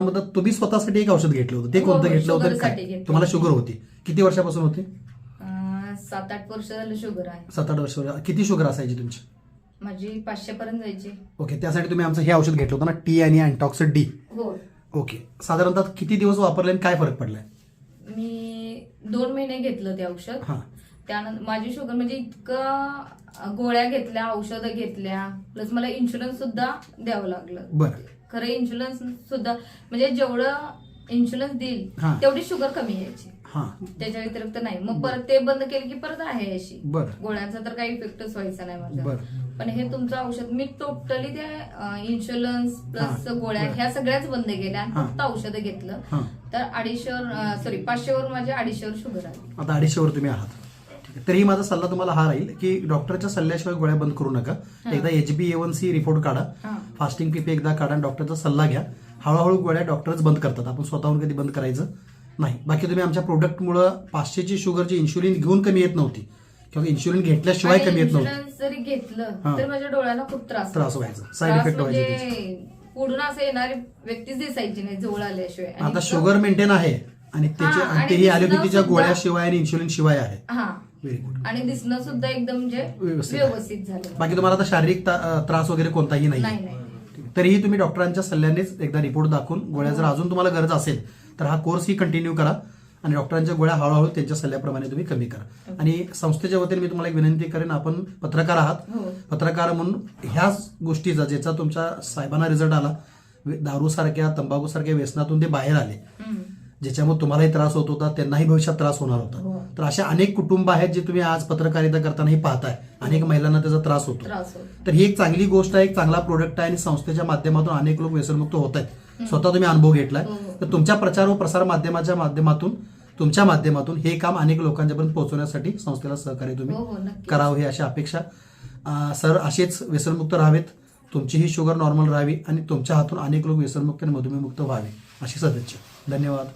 मग तुम्ही स्वतःसाठी एक औषध घेतलं होतं, ते हो, कोणतं हो, घेतलं होतं? शुगरसाठी काय घेतलं. तुम्हाला शुगर होती? किती वर्षापासून होती? 7-8 वर्ष झालं शुगर आहे. 7-8 वर्ष. किती शुगर असायची तुमची? माझी 500 पर्यंत जायची. ओके, त्यासाठी तुम्ही आमचं हे औषध घेतलं होतं ना, टी आणि अँटॉक्सिड डी. हो, ओके, साधारणतः किती दिवस वापरले आणि काय फरक पडलाय? मी 2 महिने घेतलं ते औषध. हा, त्यानंतर माझी शुगर म्हणजे इतकं गोळ्या घेतल्या, औषधं घेतल्या, प्लस मला इन्शुरन्स सुद्धा द्यावं लागलं. बरं. खरं इन्शुरन्स सुद्धा म्हणजे जेवढं इन्शुरन्स देईल हा. तेवढी शुगर कमी यायची, हा, त्याच्या व्यतिरिक्त नाही. मग परत ते बंद केलं की परत आहे अशी. बरं. गोळ्यांचा तर काही इफेक्टच व्हायचा नाही माझा. बरं. पण हे तुमचं औषध मी टोटली त्या इन्शुरन्स प्लस हा. गोळ्या बरं. ह्या सगळ्याच बंद केल्या आणि हा. फक्त औषधं घेतलं. हा. तर 500 वर माझ्या 250 वर शुगर आली. आता 250 वर तुम्ही आहात. ठीक आहे. तरीही माझा सल्ला तुम्हाला हा राहील की डॉक्टरच्या सल्ल्याशिवाय गोळ्या बंद करू नका. एकदा HbA1c रिपोर्ट काढा, हा. फास्टिंग पीपी एकदा काढा, डॉक्टरचा सल्ला घ्या. हळूहळू गोळ्या डॉक्टरच बंद करतात, आपण स्वतःहून कधी बंद करायचं नाही. बाकी तुम्ही आमच्या प्रोडक्टमुळे 500ची शुगरची इन्शुलिन घेऊन कमी येत नव्हती किंवा इन्शुलिन घेतल्याशिवाय कमी येत नव्हती. इन्शुरन्स जरी घेतलं हा. तर माझ्या डोळ्याला खूप त्रास व्हायचा, साईड इफेक्ट व्हायचे त्याचे. म्हणजे पुढून असं येणारी व्यक्तीच दिसायची नाही जवळ आल्याशिवाय. आणि आता इतकं- शुगर मेंटेन आहे आणि त्याची हा, आणि तेही दिसणं ॲलोपॅथीच्या सुद्धा- गोळ्याशिवाय आणि इन्शुलिन शिवाय आहे. हा, व्हेरी गुड. आणि दिसणं सुद्धा एकदम म्हणजे व्यवस्थित आहे. व्यवस्थित झालं. बाकी तुम्हाला आता शारीरिक त्रास वगैरे कोणताही नाही. नाही नाही. तरीही तुम्ही डॉक्टरांच्या सल्ल्यानेच एकदा रिपोर्ट दाखवून गोळ्या जर अजून तुम्हाला गरज असेल तर हा कोर्स ही कंटिन्यू करा आणि डॉक्टरांच्या गोळ्या हळूहळू त्यांच्या सल्ल्याप्रमाणे तुम्ही कमी करा. आणि संस्थेच्या वतीने मी तुम्हाला एक विनंती करेन, आपण पत्रकार आहात, हो. पत्रकार म्हणून ह्याच गोष्टीचा ज्याचा तुमच्या साहेबांना रिझल्ट आला, दारूसारख्या तंबाखूसारख्या व्यसनातून ते बाहेर आले, हम्म. ज्याच्यामुळे तुम्हालाही त्रास होत होता, त्यांनाही भविष्यात त्रास होणार होता. हो. तर अशा अनेक कुटुंब आहेत जे तुम्ही आज पत्रकारिता करतानाही पाहताय, अनेक महिलांना त्याचा त्रास होतो. त्रास होतो. तर ही एक चांगली गोष्ट आहे, एक चांगला प्रोडक्ट आहे आणि संस्थेच्या माध्यमातून अनेक लोक व्यसनमुक्त होत आहेत. स्वतः तुम्ही अनुभव घेतलाय. हो. तर तुमच्या प्रचार व प्रसार माध्यमाच्या माध्यमातून, तुमच्या माध्यमातून हे काम अनेक लोकांच्यापर्यंत पोहोचवण्यासाठी संस्थेला सहकार्य तुम्ही हो, हो, नक्कीच. करावं ही अशी अपेक्षा. सर असेच व्यसनमुक्त राहावेत, तुमचीही शुगर नॉर्मल राहावी आणि तुमच्या हातून अनेक लोक व्यसनमुक्त आणि मधुमेहमुक्त व्हावे अशी सदिच्छा. धन्यवाद.